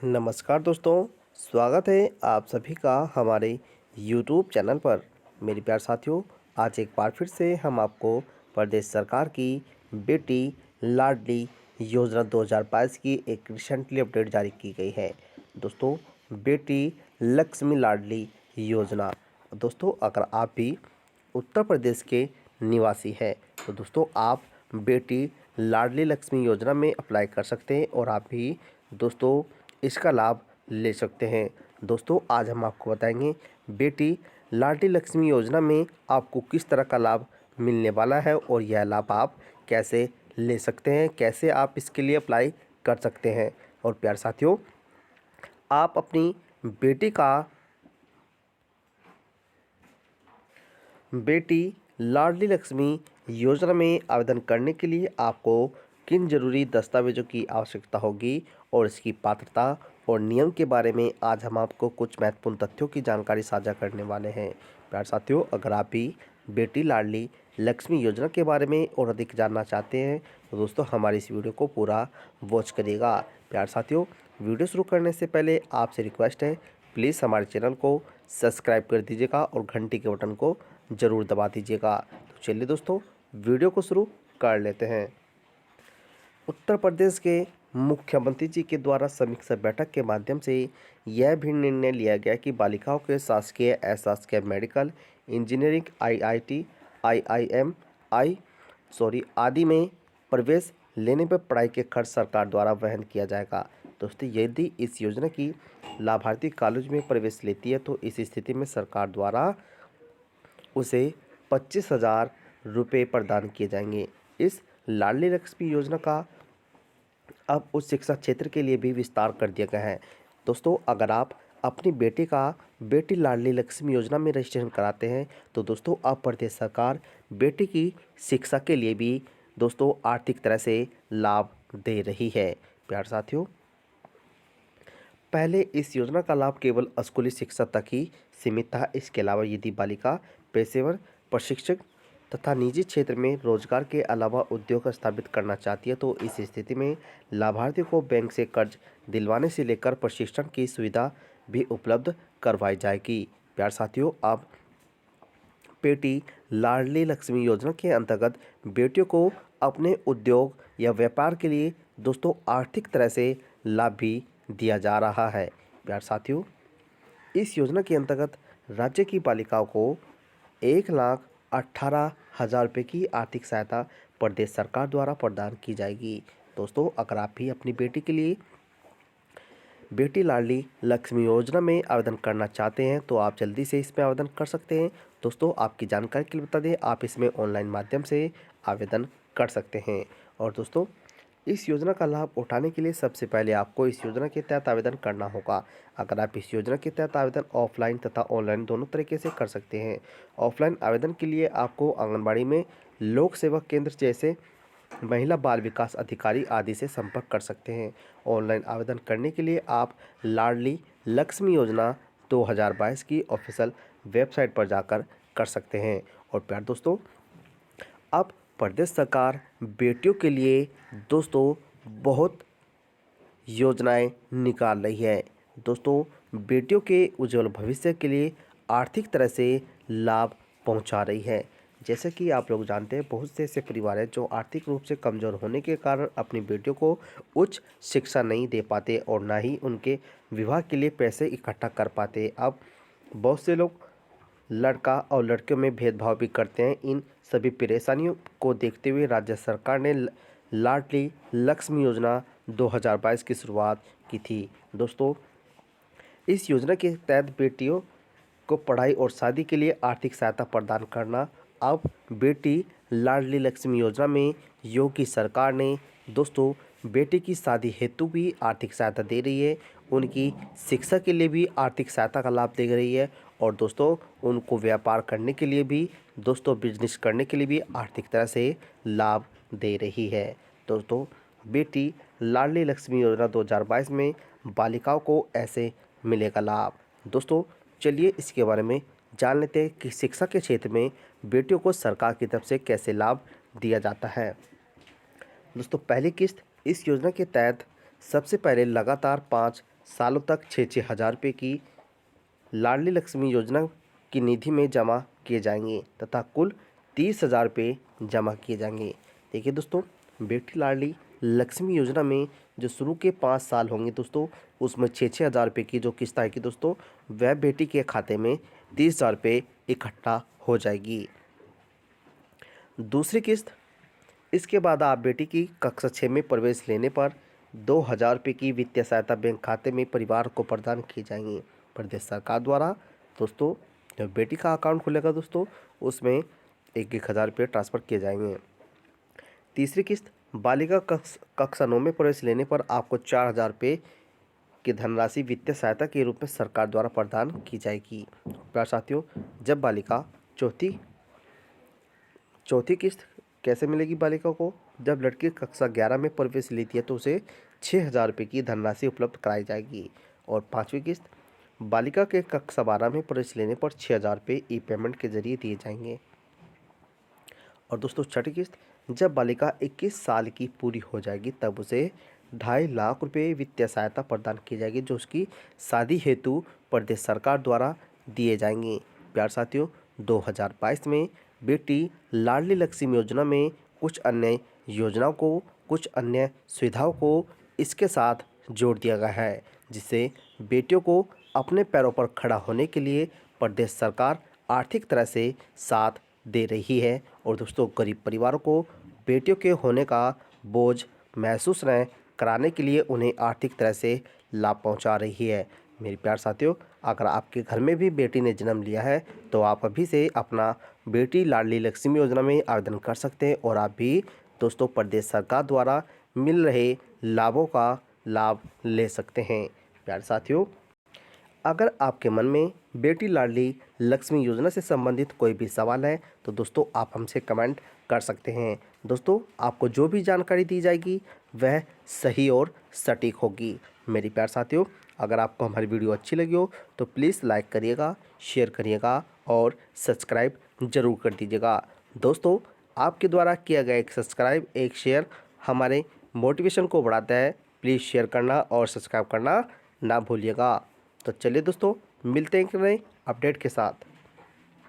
नमस्कार दोस्तों, स्वागत है आप सभी का हमारे YouTube चैनल पर। मेरे प्यारे साथियों, आज एक बार फिर से हम आपको प्रदेश सरकार की बेटी लाडली योजना 2022 की एक रिसेंटली अपडेट जारी की गई है। दोस्तों, बेटी लक्ष्मी लाडली योजना। दोस्तों, अगर आप भी उत्तर प्रदेश के निवासी हैं तो दोस्तों आप बेटी लाडली लक्ष्मी योजना में अप्लाई कर सकते हैं और आप भी दोस्तों इसका लाभ ले सकते हैं। दोस्तों, आज हम आपको बताएंगे बेटी लाडली लक्ष्मी योजना में आपको किस तरह का लाभ मिलने वाला है और यह लाभ आप कैसे ले सकते हैं, कैसे आप इसके लिए अप्लाई कर सकते हैं। और प्यारे साथियों, आप अपनी बेटी लाडली लक्ष्मी योजना में आवेदन करने के लिए आपको किन जरूरी दस्तावेज़ों की आवश्यकता होगी और इसकी पात्रता और नियम के बारे में आज हम आपको कुछ महत्वपूर्ण तथ्यों की जानकारी साझा करने वाले हैं। प्यारे साथियों, अगर आप भी बेटी लाडली लक्ष्मी योजना के बारे में और अधिक जानना चाहते हैं तो दोस्तों हमारी इस वीडियो को पूरा वॉच करिएगा। प्यारे साथियों, वीडियो शुरू करने से पहले आपसे रिक्वेस्ट है, प्लीज़ हमारे चैनल को सब्सक्राइब कर दीजिएगा और घंटी के बटन को ज़रूर दबा दीजिएगा। तो चलिए दोस्तों, वीडियो को शुरू कर लेते हैं। उत्तर प्रदेश के मुख्यमंत्री जी के द्वारा समीक्षा बैठक के माध्यम से यह भी निर्णय लिया गया कि बालिकाओं के शासकीय अशासकीय मेडिकल इंजीनियरिंग आईआईटी आईआईएम आदि में प्रवेश लेने पर पढ़ाई के खर्च सरकार द्वारा वहन किया जाएगा। दोस्तों, यदि इस योजना की लाभार्थी कॉलेज में प्रवेश लेती है तो इस स्थिति में सरकार द्वारा उसे 25,000 रुपये प्रदान किए जाएंगे। इस लाडली लक्ष्मी योजना का अब उच्च शिक्षा क्षेत्र के लिए भी विस्तार कर दिया गया है। दोस्तों, अगर आप अपनी बेटी का बेटी लाडली लक्ष्मी योजना में रजिस्ट्रेशन कराते हैं तो दोस्तों अब प्रदेश सरकार बेटी की शिक्षा के लिए भी दोस्तों आर्थिक तरह से लाभ दे रही है। प्यारे साथियों, पहले इस योजना का लाभ केवल स्कूली शिक्षा तक ही सीमित था। इसके अलावा यदि बालिका पेशेवर प्रशिक्षक तथा निजी क्षेत्र में रोजगार के अलावा उद्योग स्थापित करना चाहती है तो इस स्थिति में लाभार्थी को बैंक से कर्ज दिलवाने से लेकर प्रशिक्षण की सुविधा भी उपलब्ध करवाई जाएगी। प्यारे साथियों, अब बेटी लाडली लक्ष्मी योजना के अंतर्गत बेटियों को अपने उद्योग या व्यापार के लिए दोस्तों आर्थिक तरह से लाभ भी दिया जा रहा है। प्यारे साथियों, इस योजना के अंतर्गत राज्य की बालिकाओं को 1,18,000 रुपये की आर्थिक सहायता प्रदेश सरकार द्वारा प्रदान की जाएगी। दोस्तों, अगर आप भी अपनी बेटी के लिए बेटी लाडली लक्ष्मी योजना में आवेदन करना चाहते हैं तो आप जल्दी से इसमें आवेदन कर सकते हैं। दोस्तों, आपकी जानकारी के लिए बता दें, आप इसमें ऑनलाइन माध्यम से आवेदन कर सकते हैं। और दोस्तों, इस योजना का लाभ उठाने के लिए सबसे पहले आपको इस योजना के तहत आवेदन करना होगा। अगर आप इस योजना के तहत आवेदन ऑफलाइन तथा ऑनलाइन दोनों तरीके से कर सकते हैं। ऑफलाइन आवेदन के लिए आपको आंगनबाड़ी में लोक सेवा केंद्र जैसे महिला बाल विकास अधिकारी आदि से संपर्क कर सकते हैं। ऑनलाइन आवेदन करने के लिए आप लाडली लक्ष्मी योजना 2022 की ऑफिशियल वेबसाइट पर जाकर कर सकते हैं। और प्यारे दोस्तों, अब प्रदेश सरकार बेटियों के लिए दोस्तों बहुत योजनाएं निकाल रही है। दोस्तों, बेटियों के उज्जवल भविष्य के लिए आर्थिक तरह से लाभ पहुंचा रही है। जैसे कि आप लोग जानते हैं, बहुत से ऐसे परिवार हैं जो आर्थिक रूप से कमज़ोर होने के कारण अपनी बेटियों को उच्च शिक्षा नहीं दे पाते और ना ही उनके विवाह के लिए पैसे इकट्ठा कर पाते। अब बहुत से लोग लड़का और लड़कियों में भेदभाव भी करते हैं। इन सभी परेशानियों को देखते हुए राज्य सरकार ने लाडली लक्ष्मी योजना 2022 की शुरुआत की थी। दोस्तों, इस योजना के तहत बेटियों को पढ़ाई और शादी के लिए आर्थिक सहायता प्रदान करना अब बेटी लाडली लक्ष्मी योजना में योगी सरकार ने दोस्तों बेटी की शादी हेतु भी आर्थिक सहायता दे रही है, उनकी शिक्षा के लिए भी आर्थिक सहायता का लाभ दे रही है और दोस्तों उनको व्यापार करने के लिए भी दोस्तों बिजनेस करने के लिए भी आर्थिक तरह से लाभ दे रही है। दोस्तों, बेटी लाडली लक्ष्मी योजना 2022 में बालिकाओं को ऐसे मिलेगा लाभ। दोस्तों, चलिए इसके बारे में जान लेते हैं कि शिक्षा के क्षेत्र में बेटियों को सरकार की तरफ से कैसे लाभ दिया जाता है। दोस्तों, पहली किस्त इस योजना के तहत सबसे पहले लगातार 5 सालों तक 6,000 रुपये की लाडली लक्ष्मी योजना की निधि में जमा किए जाएंगे तथा कुल 30,000 रुपये जमा किए जाएंगे। देखिए दोस्तों, बेटी लाडली लक्ष्मी योजना में जो शुरू के 5 साल होंगे दोस्तों, उसमें 6,000 रुपये की जो किस्त आएगी दोस्तों, वह बेटी के खाते में 30,000 रुपये इकट्ठा हो जाएगी। दूसरी किस्त, इसके बाद आप बेटी की कक्षा 6 में प्रवेश लेने पर 2,000 रुपये की वित्तीय सहायता बैंक खाते में परिवार को प्रदान की जाएंगी प्रदेश सरकार द्वारा। दोस्तों, जब बेटी का अकाउंट खुलेगा दोस्तों, उसमें 1,000 रुपये ट्रांसफ़र किए जाएंगे। तीसरी किस्त, बालिका कक्षा 9 में प्रवेश लेने पर आपको 4,000 रुपये की धनराशि वित्तीय सहायता के रूप में सरकार द्वारा प्रदान की जाएगी। प्यारे साथियों, जब बालिका चौथी किस्त कैसे मिलेगी बालिका को? जब लड़की कक्षा 11 में प्रवेश लेती है तो उसे 6,000 रुपये की धनराशि उपलब्ध कराई जाएगी। और पाँचवीं किस्त, बालिका के कक्षा 12 में प्रवेश लेने पर 6,000 रुपये ई पेमेंट के जरिए दिए जाएंगे। और दोस्तों, छठी किस्त, जब बालिका 21 साल की पूरी हो जाएगी तब उसे 2.5 लाख रुपये वित्तीय सहायता प्रदान की जाएगी, जो उसकी शादी हेतु प्रदेश सरकार द्वारा दिए जाएंगे। प्यार साथियों, 2022 में बेटी लाडली लक्ष्मी योजना में कुछ अन्य योजनाओं को, कुछ अन्य सुविधाओं को इसके साथ जोड़ दिया गया है, जिससे बेटियों को अपने पैरों पर खड़ा होने के लिए प्रदेश सरकार आर्थिक तरह से साथ दे रही है। और दोस्तों, गरीब परिवारों को बेटियों के होने का बोझ महसूस न कराने के लिए उन्हें आर्थिक तरह से लाभ पहुंचा रही है। मेरे प्यार साथियों, अगर आपके घर में भी बेटी ने जन्म लिया है तो आप अभी से अपना बेटी लाडली लक्ष्मी योजना में आवेदन कर सकते हैं और आप भी दोस्तों प्रदेश सरकार द्वारा मिल रहे लाभों का लाभ ले सकते हैं। प्यार साथियों, अगर आपके मन में बेटी लाडली लक्ष्मी योजना से संबंधित कोई भी सवाल है तो दोस्तों आप हमसे कमेंट कर सकते हैं। दोस्तों, आपको जो भी जानकारी दी जाएगी वह सही और सटीक होगी। मेरी प्यार साथियों, अगर आपको हमारी वीडियो अच्छी लगी हो तो प्लीज़ लाइक करिएगा, शेयर करिएगा और सब्सक्राइब ज़रूर कर दीजिएगा। दोस्तों, आपके द्वारा किया गया एक सब्सक्राइब, एक शेयर हमारे मोटिवेशन को बढ़ाता है। प्लीज़ शेयर करना और सब्सक्राइब करना ना भूलिएगा। तो चलिए दोस्तों, मिलते हैं एक नए अपडेट के साथ।